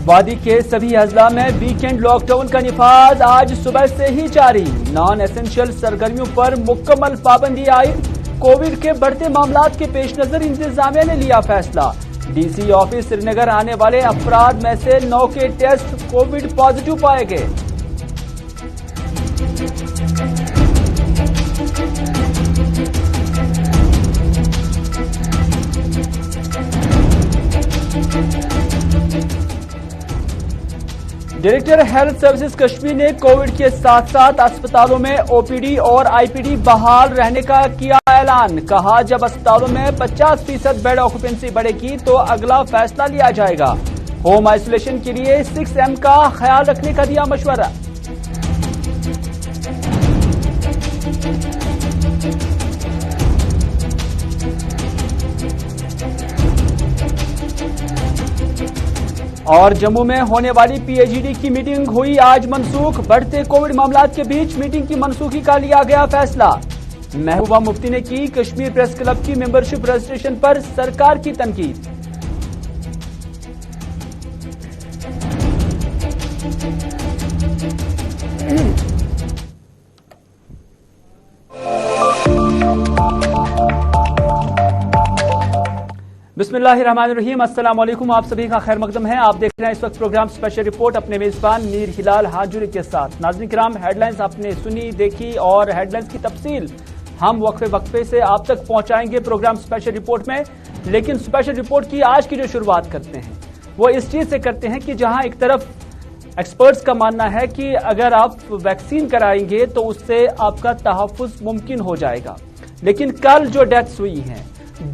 وادی کے سبھی اضلاع میں ویکینڈ لاک ڈاؤن کا نفاذ آج صبح سے ہی جاری، نان ایسنشل سرگرمیوں پر مکمل پابندی عائد۔ کووڈ کے بڑھتے معاملات کے پیش نظر انتظامیہ نے لیا فیصلہ، ڈی سی آفس سری نگر آنے والے افراد میں سے 9 کے ٹیسٹ کووڈ پازیٹیو پائے گئے۔ ڈائریکٹر ہیلتھ سروسز کشمیر نے کووڈ کے ساتھ ساتھ اسپتالوں میں او پی ڈی اور آئی پی ڈی بحال رہنے کا کیا اعلان، کہا جب اسپتالوں میں 50% بیڈ آکوپینسی بڑھے گی تو اگلا فیصلہ لیا جائے گا۔ ہوم آئسولیشن کے لیے 6M کا خیال رکھنے کا دیا مشورہ۔ اور جموں میں ہونے والی پی ایچ ڈی کی میٹنگ ہوئی آج منسوخ، بڑھتے کووڈ معاملات کے بیچ میٹنگ کی منسوخی کا لیا گیا فیصلہ۔ محبوبہ مفتی نے کی کشمیر پریس کلب کی ممبرشپ رجسٹریشن پر سرکار کی تنقید۔ بسم اللہ الرحمن الرحیم، السلام علیکم، آپ سبھی کا خیر مقدم ہے۔ آپ دیکھ رہے ہیں اس وقت پروگرام اسپیشل رپورٹ اپنے میزبان میر ہلال حاجری کے ساتھ۔ ناظرین کرام، ہیڈ لائنز آپ نے سنی دیکھی اور ہیڈ لائنز کی تفصیل ہم وقفے سے آپ تک پہنچائیں گے پروگرام اسپیشل رپورٹ میں، لیکن اسپیشل رپورٹ کی آج کی جو شروعات کرتے ہیں وہ اس چیز سے کرتے ہیں کہ جہاں ایک طرف ایکسپرٹس کا ماننا ہے کہ اگر آپ ویکسین کرائیں گے تو اس سے آپ کا تحفظ ممکن ہو جائے گا، لیکن کل جو ڈیتھس ہوئی ہیں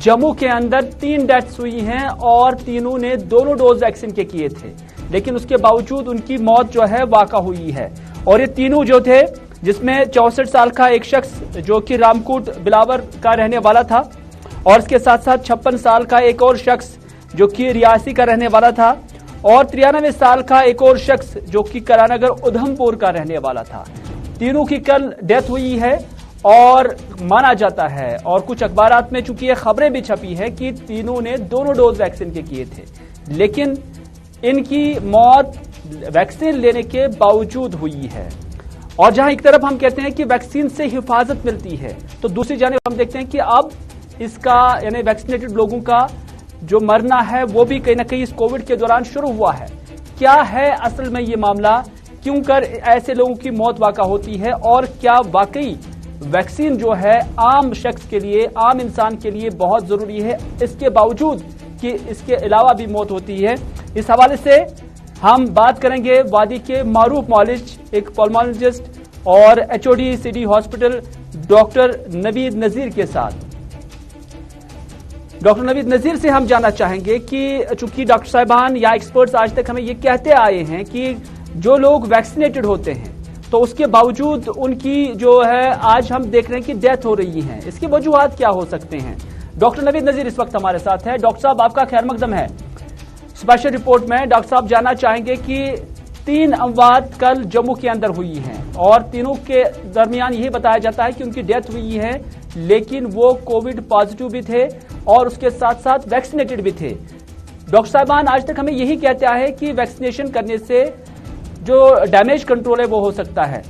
جموں کے اندر 3 ڈیتھس ہوئی ہیں اور تینوں نے دونوں ڈوز ویکسین کے کیے تھے، لیکن اس کے باوجود ان کی موت جو ہے واقع ہوئی ہے۔ اور یہ تینوں جو تھے، جس میں 64 سال کا ایک شخص جو کہ رامکوٹ بلاور کا رہنے والا تھا، اور اس کے ساتھ ساتھ 56 سال کا ایک اور شخص جو کہ ریاسی کا رہنے والا تھا، اور 93 سال کا ایک اور شخص جو کہ کرانگر ادھم پور کا رہنے والا تھا۔ تینوں کی کل ڈیتھ ہوئی ہے اور مانا جاتا ہے، اور کچھ اخبارات میں چونکہ یہ خبریں بھی چھپی ہے کہ تینوں نے دونوں ڈوز ویکسین کے کیے تھے، لیکن ان کی موت ویکسین لینے کے باوجود ہوئی ہے۔ اور جہاں ایک طرف ہم کہتے ہیں کہ ویکسین سے حفاظت ملتی ہے، تو دوسری جانب ہم دیکھتے ہیں کہ اب اس کا یعنی ویکسینیٹڈ لوگوں کا جو مرنا ہے وہ بھی کہیں نہ کہیں اس کووڈ کے دوران شروع ہوا ہے۔ کیا ہے اصل میں یہ معاملہ، کیوں کر ایسے لوگوں کی موت واقع ہوتی ہے، اور کیا واقعی ویکسین جو ہے عام شخص کے لیے، عام انسان کے لیے بہت ضروری ہے، اس کے باوجود کہ اس کے علاوہ بھی موت ہوتی ہے؟ اس حوالے سے ہم بات کریں گے وادی کے معروف معالج، ایک پلمونالوجسٹ اور H O D city hospital doctor Naveed Nazir کے ساتھ۔ ڈاکٹر نوید نذیر سے ہم جاننا چاہیں گے کہ چونکہ ڈاکٹر صاحبان یا ایکسپرٹس آج تک ہمیں یہ کہتے آئے ہیں کہ جو لوگ ویکسینیٹڈ ہوتے ہیں تو اس کے باوجود ان کی جو ہے آج ہم دیکھ رہے ہیں کہ ڈیتھ ہو رہی ہے، اس کے وجوہات کیا ہو سکتے ہیں؟ ڈاکٹر نوید نذیر اس وقت ہمارے ساتھ ہے۔ ڈاکٹر صاحب، آپ کا خیر مقدم ہے اسپیشل رپورٹ میں۔ ڈاکٹر صاحب جاننا چاہیں گے کہ 3 اموات کل جموں کے اندر ہوئی ہیں، اور تینوں کے درمیان یہی بتایا جاتا ہے کہ ان کی ڈیتھ ہوئی ہے، لیکن وہ کووڈ پازیٹیو بھی تھے اور اس کے ساتھ ساتھ ویکسینیٹڈ بھی تھے۔ ڈاکٹر صاحبان آج تک ہمیں یہی کہتے آئے کہ ویکسینیشن کرنے سے جو ڈیمیج کنٹرول ہے وہ ہو سکتا ہے،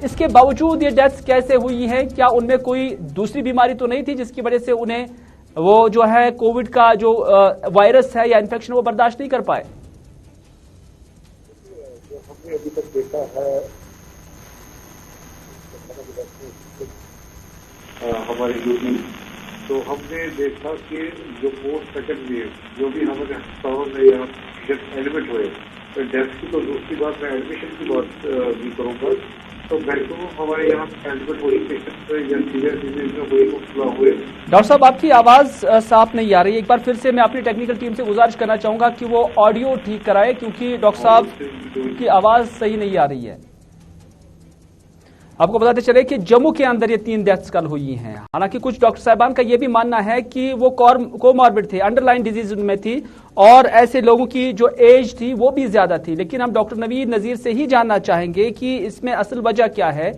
اس کے باوجود یہ ڈیتھ کیسے ہوئی ہے؟ کیا ان میں کوئی دوسری بیماری تو نہیں تھی جس کی وجہ سے انہیں وہ جو ہے کووڈ کا جو وائرس ہے یا انفیکشن وہ برداشت نہیں کر پائے؟ جو ہم نے ابھی تک دیکھا ہے ہماری ڈیوٹی، تو ہم نے دیکھا کہ جو 4 سیکنڈ ویو جو بھی ہمارے ہسپتالوں میں یا ایڈمٹ ہوئے، ڈیتھ کی تو دوسری بات، میں ایڈمیشن کی بات بھی کروں گا، تو میکسیمم ہمارے یہاں ایڈمٹ ہوئی پیشنٹ یا سیویئر ڈیزیز میں ہوئی مبتلا ہوئے۔ ڈاکٹر صاحب، آپ کی آواز صاف نہیں آ رہی ہے، ایک بار پھر سے میں اپنی ٹیکنیکل ٹیم سے گزارش کرنا چاہوں گا کہ وہ آڈیو ٹھیک کرائے، کیونکہ ڈاکٹر صاحب کی آواز صحیح نہیں آ رہی ہے۔ آپ کو بتاتے چلے کہ جموں کے اندر یہ 3 ڈیتھس کل ہوئی ہیں، حالانکہ کچھ ڈاکٹر صاحبان کا یہ بھی ماننا ہے کہ وہ کوماربڈ تھے، انڈر لائن ڈیزیز ان میں تھی، اور ایسے لوگوں کی جو ایج تھی وہ بھی زیادہ تھی۔ لیکن ہم ڈاکٹر نوید نذیر سے ہی جاننا چاہیں گے کہ اس میں اصل وجہ کیا ہے،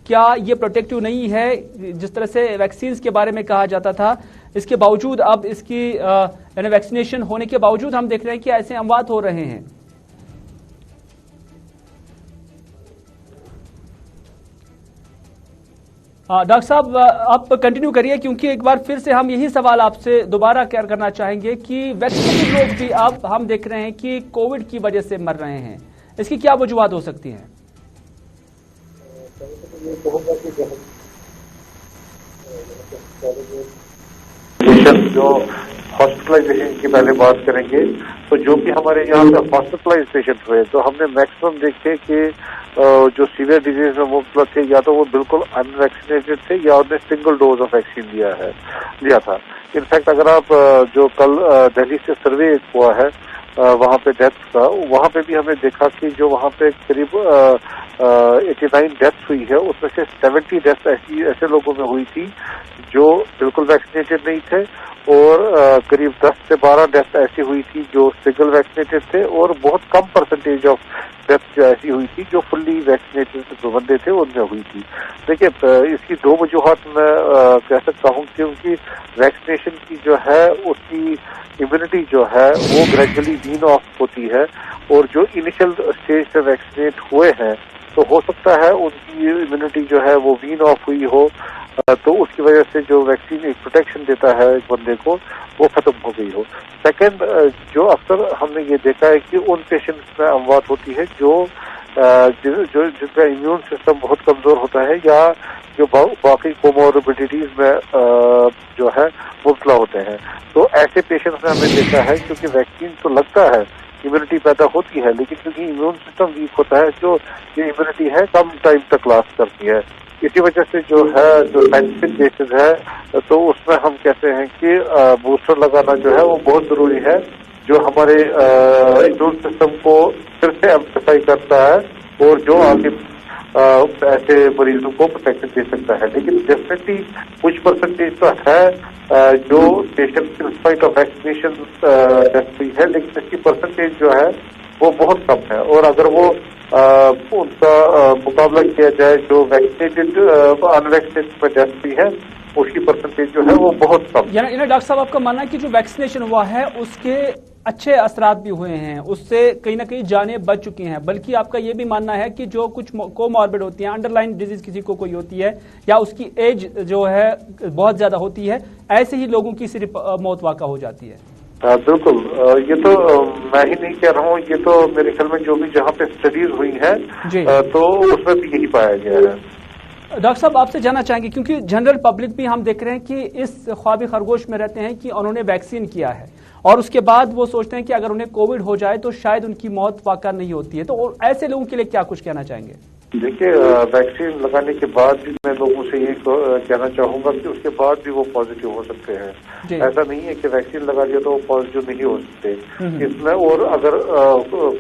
کیا یہ پروٹیکٹیو نہیں ہے جس طرح سے ویکسینز کے بارے میں کہا جاتا تھا، اس کے باوجود اب اس کی یعنی ویکسینیشن ہونے کے باوجود ہم دیکھ رہے ہیں کہ ایسے اموات ہو رہے ہیں۔ ڈاکٹر صاحب آپ کنٹینیو کریے، کیونکہ ایک بار پھر سے ہم یہی سوال آپ سے دوبارہ کلیئر کرنا چاہیں گے کہ ویکسینیٹڈ لوگ بھی اب ہم دیکھ رہے ہیں کہ کووڈ کی وجہ سے مر رہے ہیں، اس کی کیا وجوہات ہو سکتی ہیں؟ جو ہاسپٹلائزیشن کی پہلے بات کریں گے تو جو بھی ہمارے یہاں پہ ہاسپٹلائز پیشنٹ ہوئے تو ہم نے میکسیمم دیکھے کہ جو سیویئر ڈیزیز میں مبتلا تھے یا تو وہ بالکل ان ویکسینیٹڈ تھے یا انہیں سنگل ڈوز آف ویکسین لیا تھا. انفیکٹ اگر آپ جو کل دہلی سے سروے ہوا ہے وہاں پہ ڈیتھ کا، وہاں پہ بھی ہمیں دیکھا کہ جو وہاں پہ قریب 89 ڈیتھ ہوئی ہے، اس میں سے 70 ڈیتھ ایسے لوگوں میں ہوئی تھی جو بالکل ویکسینیٹڈ نہیں تھے، اور قریب 10 سے 12 ڈیتھ ایسی ہوئی تھی جو سنگل ویکسینیٹڈ تھے، اور بہت کم پرسنٹیج آف ڈیتھ جو ایسی ہوئی تھی جو فلی ویکسینیٹڈ جو بندے تھے ان میں ہوئی تھی. دیکھیے اس کی دو وجوہات میں کہہ سکتا ہوں، کیونکہ ویکسینیشن کی جو ہے اس کی امیونٹی جو ہے وہ گریجولی وین آف ہوتی ہے، اور جو انیشل اسٹیج سے ویکسینیٹ ہوئے ہیں تو ہو سکتا ہے ان کی امیونٹی جو ہے وہ وین آف ہوئی ہو، تو اس کی وجہ سے جو ویکسین ایک پروٹیکشن دیتا ہے ایک بندے کو وہ ختم ہو گئی ہو. سیکنڈ، جو اکثر ہم نے یہ دیکھا ہے کہ ان پیشنٹس میں اموات ہوتی ہے جن کا امیون سسٹم بہت کمزور ہوتا ہے یا جو باقی کوموربڈیٹیز میں جو ہے مبتلا ہوتے ہیں. تو ایسے پیشنٹس میں ہم نے دیکھا ہے کیونکہ ویکسین تو لگتا ہے امیونٹی پیدا ہوتی ہے، لیکن کیونکہ امیون سسٹم ویک ہوتا ہے جو یہ امیونٹی ہے کم ٹائم تک لاسٹ کرتی ہے. اسی وجہ سے جو ہے جو سائنٹیفک بیسز ہے تو اس میں ہم کہتے ہیں کہ بوسٹر لگانا جو ہے وہ بہت ضروری ہے، جو ہمارے امیون سسٹم کو پھر سے ایمپلیفائی کرتا ہے اور جو آگے ایسے مریضوں کو پروٹیکشن دے سکتا ہے. لیکن ڈیفینیٹلی کچھ پرسنٹیج تو ہے جو patient in spite of vaccination death ہوئی ہے، لیکن اس کی پرسنٹیج جو ہے وہ بہت کم ہے، اور اگر وہ ان کا مقابلہ کیا جائے جو ویکسینیٹڈ ان ویکسینیٹڈ میں ڈیتھ ہوئی ہے اس کی پرسنٹیج جو ہے وہ بہت کم. یعنی ڈاکٹر صاحب آپ کا ماننا ہے کہ جو ویکسینیشن ہوا ہے اس کے اچھے اثرات بھی ہوئے ہیں، اس سے کہیں نہ کہیں جانیں بچ چکی ہیں، بلکہ آپ کا یہ بھی ماننا ہے کہ جو کچھ کوماربڈ ہوتی ہیں، انڈر لائن ڈیزیز کسی کو کوئی ہوتی ہے یا اس کی ایج جو ہے بہت زیادہ ہوتی ہے، ایسے ہی لوگوں کی صرف موت واقع ہو جاتی ہے؟ بالکل، یہ تو میں ہی نہیں کہہ رہا ہوں، یہ تو میرے خیال میں جو بھی جہاں پہ اسٹڈیز ہوئی ہیں تو اس میں بھی یہی پایا گیا ہے. ڈاکٹر صاحب آپ سے جاننا چاہیں گے، کیونکہ جنرل پبلک بھی ہم دیکھ رہے ہیں کہ اس خوابی خرگوش میں رہتے ہیں کہ انہوں نے ویکسین کیا ہے اور اس کے بعد وہ سوچتے ہیں کہ اگر انہیں کووڈ ہو جائے تو شاید ان کی موت واقع نہیں ہوتی ہے، تو ایسے لوگوں کے لیے کیا کچھ کہنا چاہیں گے؟ دیکھیے، ویکسین لگانے کے بعد بھی میں لوگوں سے یہ کہنا چاہوں گا کہ اس کے بعد بھی وہ پازیٹیو ہو سکتے ہیں. ایسا نہیں ہے کہ ویکسین لگا دیا تو وہ پازیٹیو نہیں ہو سکتے اس میں، اور اگر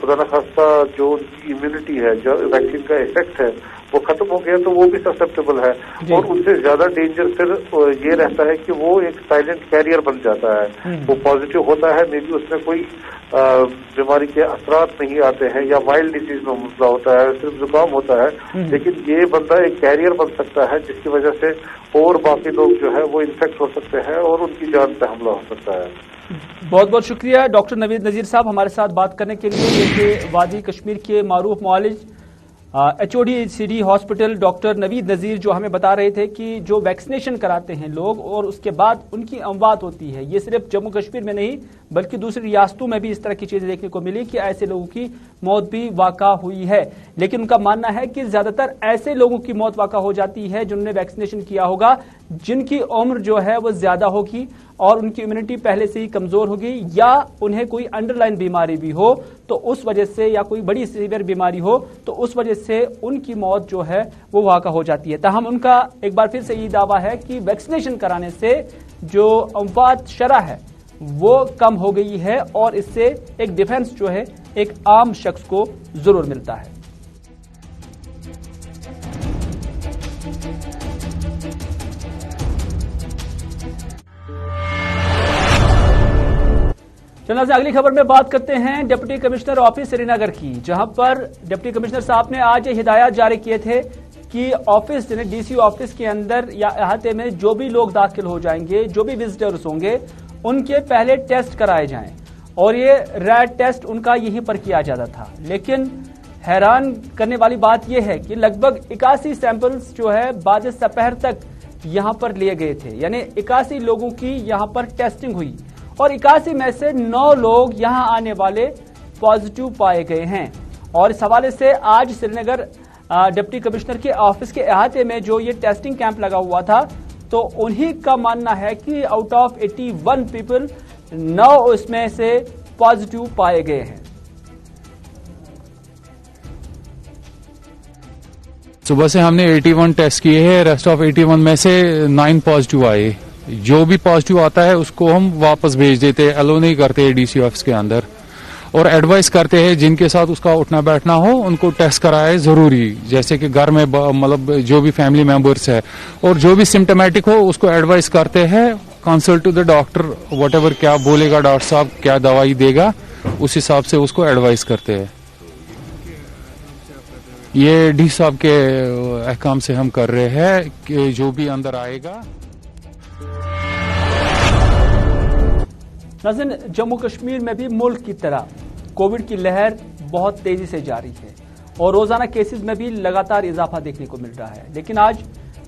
خدا نخواستہ جو ان کی امیونٹی ہے، جو ویکسین کا افیکٹ ہے وہ ختم ہو گیا تو وہ بھی سسپٹیبل ہے. اور ان سے زیادہ ڈینجر پھر یہ رہتا ہے کہ وہ ایک سائلنٹ کیریئر بن جاتا ہے. وہ پازیٹیو ہوتا ہے، مے بی اس میں کوئی بیماری کے اثرات نہیں آتے ہیں یا مائلڈ ڈیزیز میں مبتلا ہوتا ہے، صرف زکام ہوتا ہے، لیکن یہ بندہ ایک کیریئر بن سکتا ہے جس کی وجہ سے اور باقی لوگ جو ہے وہ انفیکٹ ہو سکتے ہیں اور ان کی جان پہ حملہ ہو سکتا ہے. بہت بہت شکریہ ڈاکٹر نوید نذیر صاحب ہمارے ساتھ بات کرنے کے لیے. یہ وادی کشمیر کے معروف معالج HOD hospital doctor Naveed Nazir جو ہمیں بتا رہے تھے کہ جو ویکسینیشن کراتے ہیں لوگ اور اس کے بعد ان کی اموات ہوتی ہے، یہ صرف جموں کشمیر میں نہیں بلکہ دوسری ریاستوں میں بھی اس طرح کی چیزیں دیکھنے کو ملی کہ ایسے لوگوں کی موت بھی واقع ہوئی ہے. لیکن ان کا ماننا ہے کہ زیادہ تر ایسے لوگوں کی موت واقع ہو جاتی ہے جنہوں نے ویکسینیشن کیا ہوگا، جن کی عمر جو ہے وہ زیادہ ہوگی اور ان کی امیونٹی پہلے سے ہی کمزور ہوگی، یا انہیں کوئی انڈر لائن بیماری بھی ہو تو اس وجہ سے، یا کوئی بڑی سیویئر بیماری ہو تو اس وجہ سے ان کی موت جو ہے وہ واقع ہو جاتی ہے. تاہم ان کا ایک بار پھر سے یہ دعویٰ ہے کہ ویکسینیشن کرانے سے جو اموات شرح ہے وہ کم ہو گئی ہے اور اس سے ایک ڈیفنس جو ہے ایک عام شخص کو ضرور ملتا ہے. چلنا سے اگلی خبر میں بات کرتے ہیں ڈپٹی کمشنر آفس سری نگر کی، جہاں پر ڈپٹی کمشنر صاحب نے آج ہدایات جاری کیے تھے کہ آفس یعنی ڈی سی آفس کے اندر یا احاطے میں جو بھی لوگ داخل ہو جائیں گے، جو بھی وزٹرز ہوں گے، ان کے پہلے ٹیسٹ کرائے جائیں. اور یہ ریٹ ٹیسٹ ان کا یہیں پر کیا جاتا تھا، لیکن हैरान करने वाली बात यह है कि लगभग 81 सैंपल्स जो है बाद दोपहर तक यहां पर लिए गए थे, यानी 81 लोगों की यहां पर टेस्टिंग हुई और 81 में से 9 लोग यहां आने वाले पॉजिटिव पाए गए हैं। और इस हवाले से आज श्रीनगर डिप्टी कमिश्नर के ऑफिस के अहाते में जो ये टेस्टिंग कैंप लगा हुआ था, तो उन्हीं का मानना है कि आउट ऑफ 81 पीपल 9 उसमें से पॉजिटिव पाए गए हैं। सुबह से हमने 81 टेस्ट किए हैं, रेस्ट ऑफ 81 में से 9 पॉजिटिव आए। जो भी पॉजिटिव आता है उसको हम वापस भेज देते हैं, अलो नहीं करते डीसी ऑफिस के अंदर, और एडवाइस करते हैं जिनके साथ उसका उठना बैठना हो उनको टेस्ट कराए जरूरी, जैसे कि घर में मतलब जो भी फैमिली मेंबर्स है, और जो भी सिम्टोमेटिक हो उसको एडवाइस करते हैं consult to the doctor, whatever क्या बोलेगा डॉक्टर साहब, क्या दवाई देगा उस हिसाब से उसको एडवाइस करते हैं। ये डी साहब के अहकाम से हम कर रहे हैं कि जो भी अंदर आएगा। नाज़रीन, जम्मू कश्मीर में भी मुल्क की तरह कोविड की लहर बहुत तेजी से जारी है और रोजाना केसेस में भी लगातार इजाफा देखने को मिल रहा है। लेकिन आज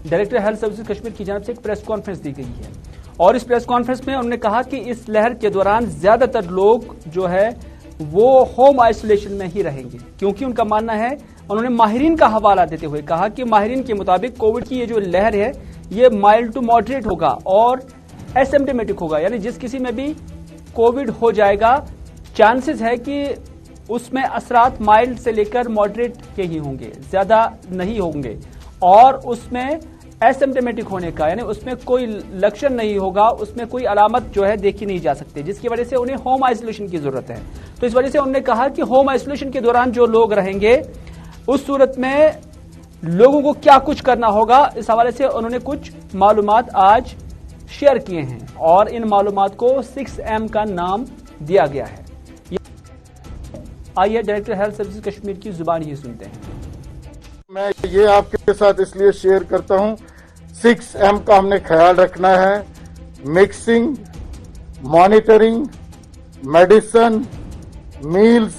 डायरेक्टर हेल्थ सर्विसेज कश्मीर की जानब से एक प्रेस कॉन्फ्रेंस दी गई है और इस प्रेस कॉन्फ्रेंस में उन्होंने कहा कि इस लहर के दौरान ज्यादातर लोग जो है वो होम आइसोलेशन में ही रहेंगे, क्योंकि उनका मानना है, उन्होंने माहिरीन का हवाला देते हुए कहा कि माहिरीन के मुताबिक कोविड की ये जो लहर है ये माइल्ड टू मॉडरेट होगा और एसिम्प्टोमेटिक होगा, यानी जिस किसी में भी कोविड हो जाएगा चांसेस है कि उसमें असरात माइल्ड से लेकर मॉडरेट के ही होंगे, ज्यादा नहीं होंगे, और उसमें एसिम्प्टोमेटिक होने का यानी उसमें कोई लक्षण नहीं होगा, उसमें कोई अलामत जो है देखी नहीं जा सकती, जिसकी वजह से उन्हें होम आइसोलेशन की जरूरत है। तो इस वजह से उन्होंने कहा कि होम आइसोलेशन के दौरान जो लोग रहेंगे उस सूरत में लोगों को क्या कुछ करना होगा, इस हवाले से उन्होंने कुछ मालूमात आज शेयर किए हैं और इन मालूमात को 6M का नाम दिया गया है। आइए डायरेक्टर हेल्थ सर्विसेज कश्मीर की जुबान ही सुनते हैं। मैं ये आपके साथ इसलिए शेयर करता हूं, 6M का हमने ख्याल रखना है, mixing, monitoring, medicine, meals,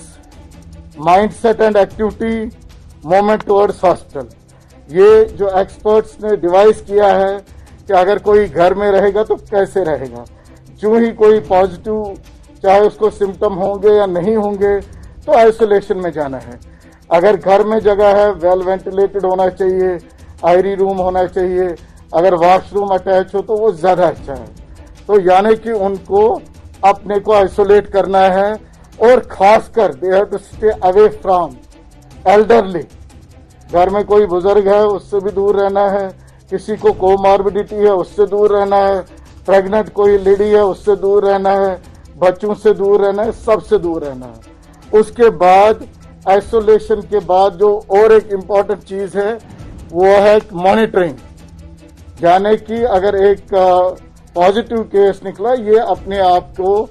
mindset and activity, movement towards hospital. ये जो एक्सपर्ट्स ने डिवाइस किया है कि अगर कोई घर में रहेगा तो कैसे रहेगा, जो ही कोई पॉजिटिव, चाहे उसको सिम्टम होंगे या नहीं होंगे, तो आइसोलेशन में जाना है। अगर घर में जगह है वेल वेंटिलेटेड होना चाहिए, आईरी रूम होना चाहिए, अगर वॉशरूम अटैच हो तो वो ज्यादा अच्छा है। तो यानी कि उनको अपने को आइसोलेट करना है और खासकर they have to stay away from elderly. घर में कोई बुजुर्ग है उससे भी दूर रहना है, किसी को कोमॉर्बिडिटी है उससे दूर रहना है, प्रेग्नेंट कोई लेडी है उससे दूर रहना है, बच्चों से दूर रहना है, सबसे दूर रहना है। उसके बाद आइसोलेशन के बाद जो और एक इम्पॉर्टेंट चीज है वो है मॉनिटरिंग, यानी कि अगर एक पॉजिटिव केस निकला ये अपने आप को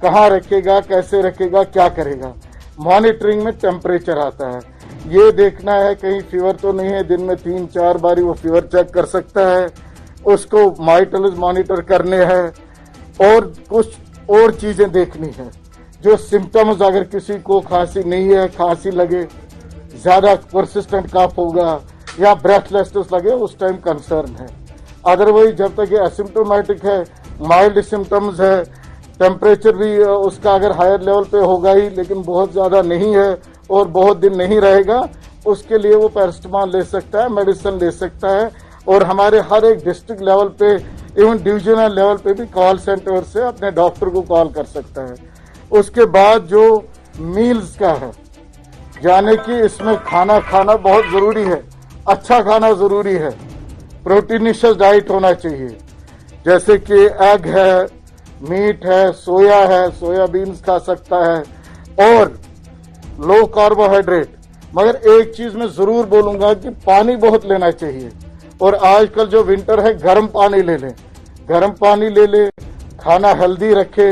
कहाँ रखेगा, कैसे रखेगा, क्या करेगा। मॉनिटरिंग में टेम्परेचर आता है, ये देखना है कहीं फीवर तो नहीं है, दिन में 3-4 बारी वो फीवर चेक कर सकता है, उसको वाइटल्स मॉनिटर करने हैं और कुछ और चीजें देखनी है। जो सिम्टम्स, अगर किसी को खांसी नहीं है, खांसी लगे, ज्यादा परसिस्टेंट कफ होगा या ब्रेथलेसनेस लगे, उस टाइम कंसर्न है। अदरवाइज जब तक ये एसिम्प्टोमेटिक है, माइल्ड सिम्टम्स है, टेम्परेचर भी उसका अगर हायर लेवल पे होगा ही लेकिन बहुत ज्यादा नहीं है और बहुत दिन नहीं रहेगा, उसके लिए वो पैरासिटामोल ले सकता है, मेडिसिन ले सकता है। और हमारे हर एक डिस्ट्रिक्ट लेवल पे, इवन डिविजनल लेवल पे भी कॉल सेंटर से अपने डॉक्टर को कॉल कर सकता है। उसके बाद जो मील्स का है, यानी कि इसमें खाना खाना बहुत जरूरी है, अच्छा खाना जरूरी है, प्रोटीनिशियस डाइट होना चाहिए, जैसे कि एग है, मीट है, सोयाबीन्स खा सकता है और लो कार्बोहाइड्रेट। मगर एक चीज मैं जरूर बोलूंगा कि पानी बहुत लेना चाहिए, और आजकल जो विंटर है गर्म पानी ले लें, गर्म पानी ले ले, खाना हेल्दी रखे,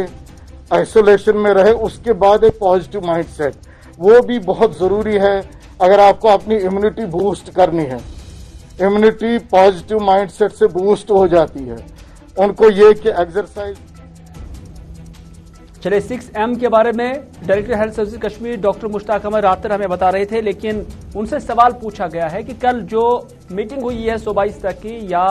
आइसोलेशन में रहे। उसके बाद एक पॉजिटिव माइंडसेट, वो भी बहुत जरूरी है अगर आपको अपनी इम्यूनिटी बूस्ट करनी है। इम्यूनिटी पॉजिटिव माइंडसेट से बूस्ट हो जाती है। उनको ये कि एक्सरसाइज चले 6M के बारे में director health service Kashmir doctor Mushtaq Ahmad Rather हमें बता रहे थे, लेकिन उनसे सवाल पूछा गया है कि कल जो मीटिंग हुई है 122 तक की या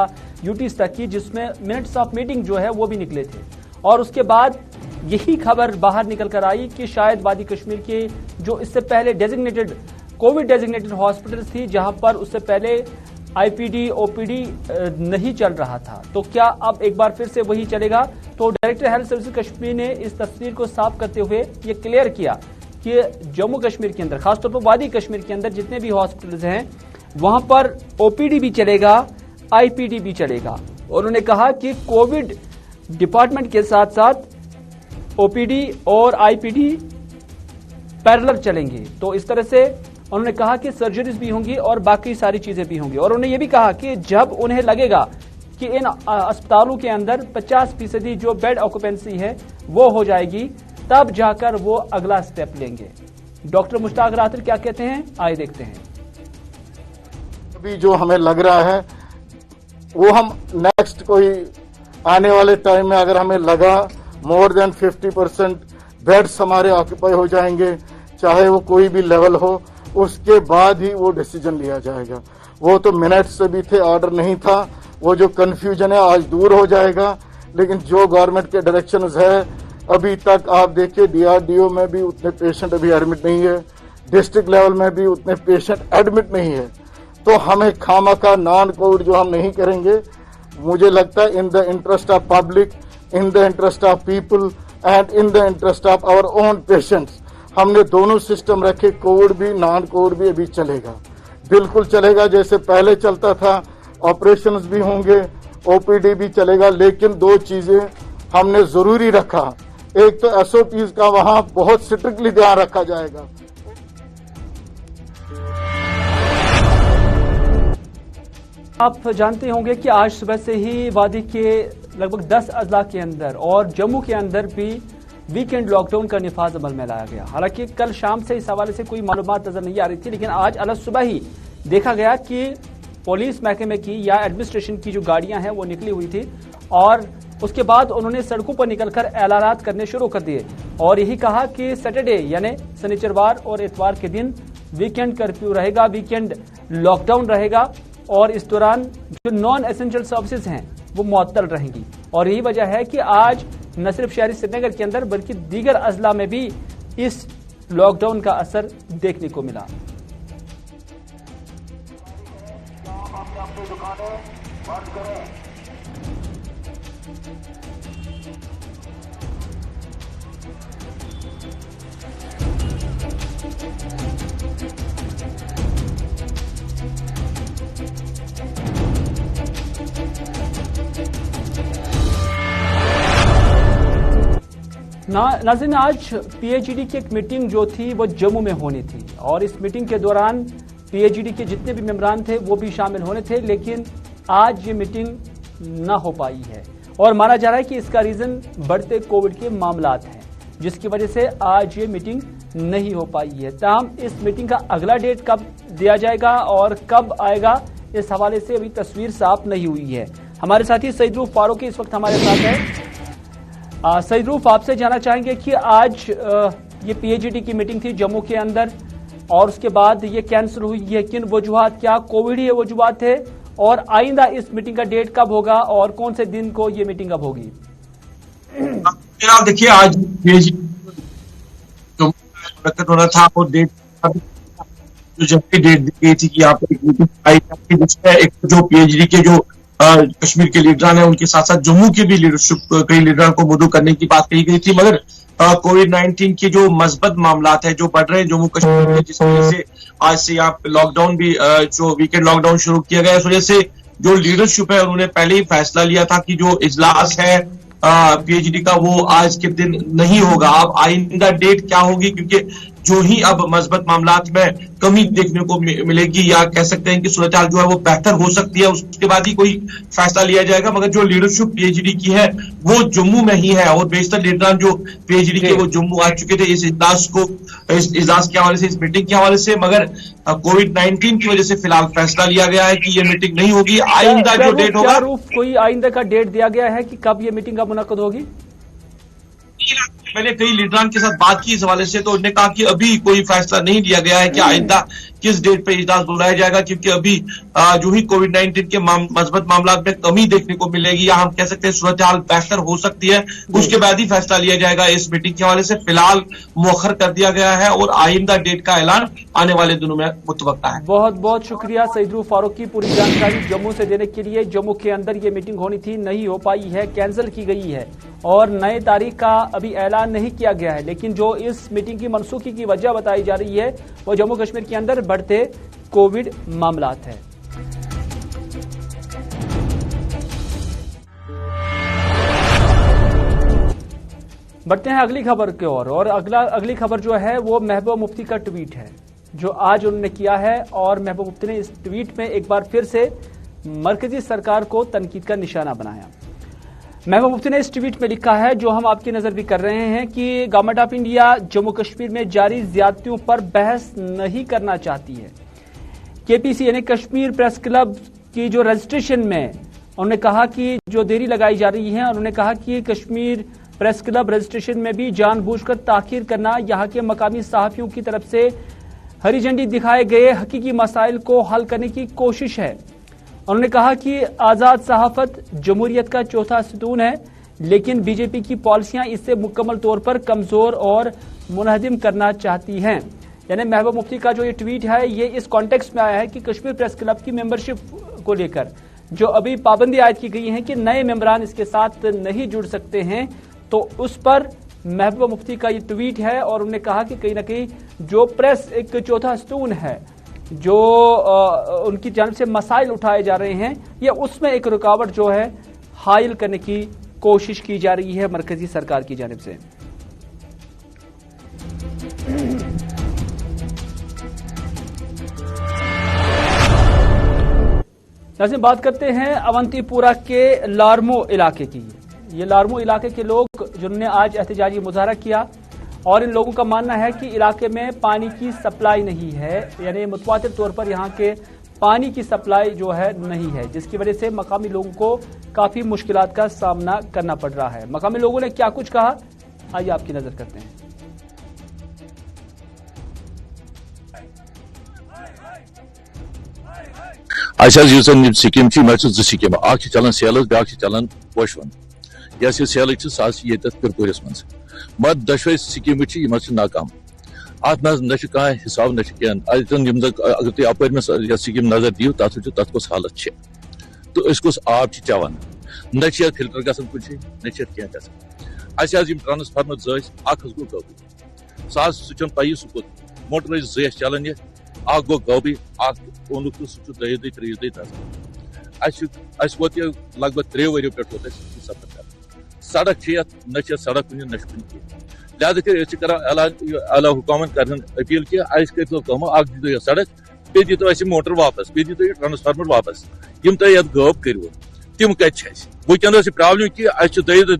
यूटीज तक की, जिसमें मिनट्स ऑफ मीटिंग जो है वो भी निकले थे, और उसके बाद यही खबर बाहर निकल कर आई कि शायद वादी कश्मीर के जो इससे पहले डेजिग्नेटेड कोविड डेजिग्नेटेड हॉस्पिटल्स थी, जहां पर उससे पहले आईपीडी ओपीडी नहीं चल रहा था, तो क्या अब एक बार फिर से वही चलेगा? तो डायरेक्टर हेल्थ सर्विस कश्मीर ने इस तस्वीर को साफ करते हुए ये क्लियर किया कि जम्मू कश्मीर के अंदर, खासतौर पर वादी कश्मीर के अंदर जितने भी हॉस्पिटल्स हैं वहां पर ओपीडी भी चलेगा, आईपीडी भी चलेगा। और उन्होंने कहा कि कोविड डिपार्टमेंट के साथ साथ ओपीडी और आईपीडी पैरेलल चलेंगे। तो इस तरह से उन्होंने कहा कि सर्जरीज भी होंगी और बाकी सारी चीजें भी होंगी। और उन्होंने ये भी कहा कि जब उन्हें लगेगा कि इन अस्पतालों के अंदर 50% जो बेड ऑक्यूपेंसी है वो हो जाएगी, तब जाकर वो अगला स्टेप लेंगे। डॉक्टर मुश्ताक रातर क्या कहते हैं, आइए देखते हैं। अभी जो हमें लग रहा है वो हम नेक्स्ट कोई आने वाले टाइम में अगर हमें लगा मोर देन 50% बेड्स हमारे ऑक्यूपाई हो जाएंगे, चाहे वो कोई भी लेवल हो, उसके बाद ही वो डिसीजन लिया जाएगा। वो तो मिनट्स से भी थे, ऑर्डर नहीं था। वो जो कंफ्यूजन है आज दूर हो जाएगा। लेकिन जो गवर्नमेंट के डायरेक्शंस है, अभी तक आप देखिए डीआरडीओ में भी उतने पेशेंट अभी एडमिट नहीं है, डिस्ट्रिक्ट लेवल में भी उतने पेशेंट एडमिट नहीं है। तो हमें खामखा नॉन कोविड जो हम नहीं करेंगे, मुझे लगता है in the interest of public, in the interest of people and in the interest of our own patients, हमने दोनों सिस्टम रखे, कोविड भी नॉन कोविड भी अभी चलेगा, बिल्कुल चलेगा जैसे पहले चलता था। ऑपरेशंस भी होंगे, ओपीडी भी चलेगा। लेकिन दो चीजें हमने जरूरी रखा, एक तो एसओपीज का वहां बहुत स्ट्रिक्टली ध्यान रखा जाएगा। आप जानते होंगे कि आज सुबह से ही वादी के लगभग 10 अजला के अंदर और जम्मू के अंदर भी वीकेंड लॉकडाउन का निफाज अमल में लाया गया। हालांकि कल शाम से इस हवाले से कोई मालूमात नजर नहीं आ रही थी, लेकिन आज अलग सुबह ही देखा गया कि पुलिस महकमे की या एडमिनिस्ट्रेशन की जो गाड़ियां हैं वो निकली हुई थी, और उसके बाद उन्होंने सड़कों पर निकलकर ऐलानात करने शुरू कर दिए और यही कहा कि सैटरडे यानी शनिचरवार और इतवार के दिन वीकेंड कर्फ्यू रहेगा, वीकेंड लॉकडाउन रहेगा, और इस दौरान जो नॉन एसेंशियल सर्विसेज हैं वो मुअत्तल रहेंगी। और यही वजह है कि आज न सिर्फ शहरी श्रीनगर के अंदर बल्कि दीगर अजला में भी इस लॉकडाउन का असर देखने को मिला। नाज़रीन, आज पीएचईडी की एक मीटिंग जो थी वो जम्मू में होनी थी, और इस मीटिंग के दौरान पीएचईडी के जितने भी मेंबरान थे वो भी शामिल होने थे, लेकिन आज ये मीटिंग ना हो पाई है। और माना जा रहा है कि इसका रीजन बढ़ते कोविड के मामलात हैं, जिसकी वजह से आज ये मीटिंग नहीं हो पाई है। ताहम इस मीटिंग का अगला डेट कब दिया जाएगा और कब आएगा, इस हवाले से अभी तस्वीर साफ नहीं हुई है। हमारे साथी सईद रूफ फारूकी इस वक्त हमारे साथ है। सईद रूफ, आपसे जानना चाहेंगे कि आज ये पीएचईडी की मीटिंग थी जम्मू के अंदर और उसके बाद ये कैंसिल हुई है, किन वजूहात, क्या कोविड ही वजूहात थे, और आइंदा इस मीटिंग का डेट कब होगा और कौन से दिन को ये मीटिंग अब होगी? आप देखिए, आज जो होना था वो डेट जो जब भी डेट दी गई थी कि यहाँ पर एक मीटिंग आई थी, जिसमें एक जो पीएचडी के जो कश्मीर के लीडरान है उनके साथ साथ जम्मू के भी लीडरशिप कई लीडरान को मदऊ करने की बात कही गई थी। मगर कोविड-19 के जो मस्बत मामलात है जो बढ़ रहे हैं जम्मू कश्मीर में, जिस वजह से आज से यहाँ पे लॉकडाउन भी जो वीकेंड लॉकडाउन शुरू किया गया, इस वजह से जो लीडरशिप है उन्होंने पहले ही फैसला लिया था कि जो इजलास है पीएचडी का वो आज के दिन नहीं होगा। अब आइंदा डेट क्या होगी, क्योंकि जो ही अब मस्बत मामलात में कमी देखने को मिलेगी या कह सकते हैं कि सूरत हाल जो है वो बेहतर हो सकती है, उसके बाद ही कोई फैसला लिया जाएगा। मगर जो लीडरशिप पीएचडी की है वो जम्मू में ही है और बेशतर लीडरान जो पीएचडी के वो जम्मू आ चुके थे इस इजलास के हवाले से, इस मीटिंग के हवाले से। मगर कोविड-19 की वजह से फिलहाल फैसला लिया गया है कि ये मीटिंग नहीं होगी। आइंदा जो डेट होगा, कोई आइंदा का डेट दिया गया है कि कब ये मीटिंग का मुनक्कद होगी? पहले कई लीडरान के साथ बात की इस हवाले से, तो उन्होंने कहा कि अभी कोई फैसला नहीं लिया गया है कि आइंदा किस डेट पे इजलास बुलाया जाएगा, क्योंकि अभी जो ही कोविड-19 के मजबूत मामला में कमी देखने को मिलेगी या हम कह सकते हैं सूरत हाल बेहतर हो सकती है, उसके बाद ही फैसला लिया जाएगा इस मीटिंग के हवाले से। फिलहाल मुअख्खर कर दिया गया है और आइंदा डेट का ऐलान आने वाले दिनों में मुतवक्का है। बहुत बहुत शुक्रिया सईदुल फारूक की पूरी जानकारी जम्मू से देने के लिए। जम्मू के अंदर ये मीटिंग होनी थी, नहीं हो पाई है, कैंसिल की गई है और नए तारीख का अभी ऐलान नहीं किया गया है। लेकिन जो इस मीटिंग की मनसूखी की वजह बताई जा रही है वो जम्मू कश्मीर के अंदर बढ़ते कोविड मामलात है। बढ़ते हैं अगली खबर की ओर और अगली खबर जो है वो महबूबा मुफ्ती का ट्वीट है जो आज उन्होंने किया है। और महबूबा मुफ्ती ने इस ट्वीट में एक बार फिर से मरकजी सरकार को तनकीद का निशाना बनाया। महबूबा मुफ्ती ने इस ट्वीट में लिखा है, जो हम आपकी नजर भी कर रहे हैं, कि government of India Jammu Kashmir में जारी ज्यादतियों पर बहस नहीं करना चाहती है। केपीसी यानी कश्मीर प्रेस क्लब की जो रजिस्ट्रेशन में उन्होंने कहा कि जो देरी लगाई जा रही है, उन्होंने कहा कि कश्मीर प्रेस क्लब रजिस्ट्रेशन में भी जानबूझकर ताखीर करना यहाँ के मकामी सहाफियों की तरफ से हरी झंडी दिखाए गए हकीकी मसाइल को हल करने की कोशिश है। उन्होंने कहा कि आजाद सहाफत जमहूरियत का चौथा सतून है, लेकिन बीजेपी की पॉलिसियां इससे मुकम्मल तौर पर कमजोर और मुनहदिम करना चाहती हैं। यानी महबूबा मुफ्ती का जो ये ट्वीट है ये इस कॉन्टेक्स्ट में आया है कि कश्मीर प्रेस क्लब की मेंबरशिप को लेकर जो अभी पाबंदी आयद की गई है कि नए मेंबरान इसके साथ नहीं जुड़ सकते हैं, तो उस पर महबूबा मुफ्ती का ये ट्वीट है। और उन्होंने कहा कि कहीं ना कहीं जो प्रेस एक चौथा सतून है, जो उनकी जानिब से मसाइल उठाए जा रहे हैं, या उसमें एक रुकावट जो है हायल करने की कोशिश की जा रही है मरकजी सरकार की जानिब से। नाज़रीन, बात करते हैं अवंतीपुरा के लारमो इलाके की। ये लारमो इलाके के लोग जिन्होंने आज एहतजाजी मुजाहरा किया और इन लोगों का मानना है कि इलाके में पानी की सप्लाई नहीं है, यानी मुतवातिर तौर पर यहाँ के पानी की सप्लाई जो है नहीं है, जिसकी वजह से मकामी लोगों को काफी मुश्किलात का सामना करना पड़ रहा है। मकामी लोगों ने क्या कुछ कहा, आइए आपकी नजर करते हैं। सिक्किम जो सिक्किम चलान सेल ब्या चलान पोशवन यह सेल ये पिरपुरस मज मगर दशवे सिक्किम नाकाम अत न हिसाब न अगर तुम अपर में सिक्किम नजर दियो तथ कस हालत तो आब चवान न फिल्टर गन कुछ न कह ट्रांसफार्मर जस गो गबी सह तय सह मोटर जैस चलान ये गो गबी ओनुक तो सह दे त्रीस वो लग भग 3 वरियों पे सफर कर सड़क न सड़क कुन न लिहाजा कर आला हुकूमत कर अपील कि करो सड़क पे दीतो मोटर वापस पे दीतो ट्रांसफार्मर वापस यम तुम ये गब करो तम कत वनस प्रॉब्लम कि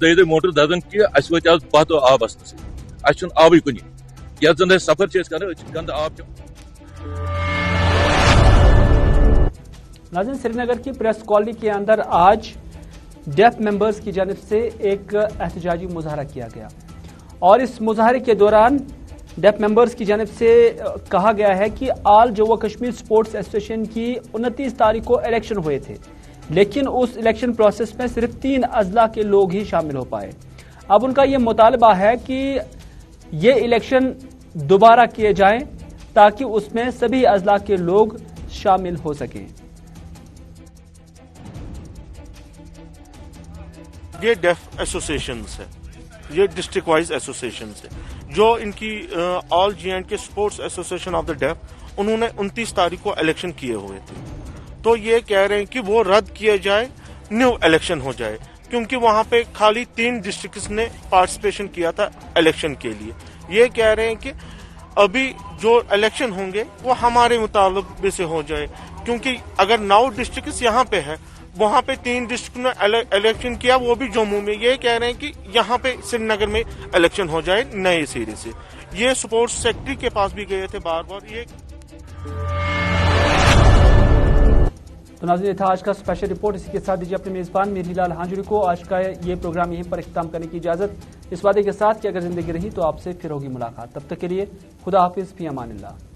दे मोटर दजन कि वो बह दो आब असन आबे कुन ये जन सफर कर गंद आब। नाज़रीन, श्रीनगर की प्रेस कॉलोनी के अंदर आज डेफ मेंबर्स की जानिब से एक एहतजाजी मुजाहरा किया गया और इस मुजाहरे के दौरान डेफ मेंबर्स की जानिब से कहा गया है कि आल जम्मू कश्मीर स्पोर्ट्स एसोसिएशन की 29 तारीख को इलेक्शन हुए थे, लेकिन उस इलेक्शन प्रोसेस में सिर्फ 3 अजला के लोग ही शामिल हो पाए। अब उनका ये मुतालबा है कि ये इलेक्शन दोबारा किए जाएं ताकि उसमें सभी अजला के लोग शामिल हो सकें। ये डेफ एसोसिएशन है, ये डिस्ट्रिक्ट वाइज एसोसिएशन है, जो इनकी all J&K sports association of the deaf उन्होंने 29 तारीख को इलेक्शन किए हुए थे, तो ये कह रहे हैं कि वो रद्द किए जाए, न्यू इलेक्शन हो जाए, क्योंकि वहां पे खाली 3 डिस्ट्रिक्ट्स ने पार्टिसिपेशन किया था इलेक्शन के लिए। ये कह रहे हैं कि अभी जो इलेक्शन होंगे वो हमारे मुताबिक से हो जाए, क्योंकि अगर 9 डिस्ट्रिक्ट्स यहाँ पे है, वहां पे 3 डिस्ट्रिक्ट ने इलेक्शन किया, वो भी जम्मू में। ये कह रहे हैं कि यहाँ पे श्रीनगर में इलेक्शन हो जाए नए सिरे से। ये स्पोर्ट्स सेक्रेटरी के पास भी गए थे बार बार। ये تو ناظرین تھا آج کا اسپیشل رپورٹ، اسی کے ساتھ دیجیے اپنے میزبان میر ہلال ہانجری کو آج کا یہ پروگرام یہیں پر اختتام کرنے کی اجازت، اس وعدے کے ساتھ کہ اگر زندگی رہی تو آپ سے پھر ہوگی ملاقات۔ تب تک کے لیے خدا حافظ، فی امان اللہ۔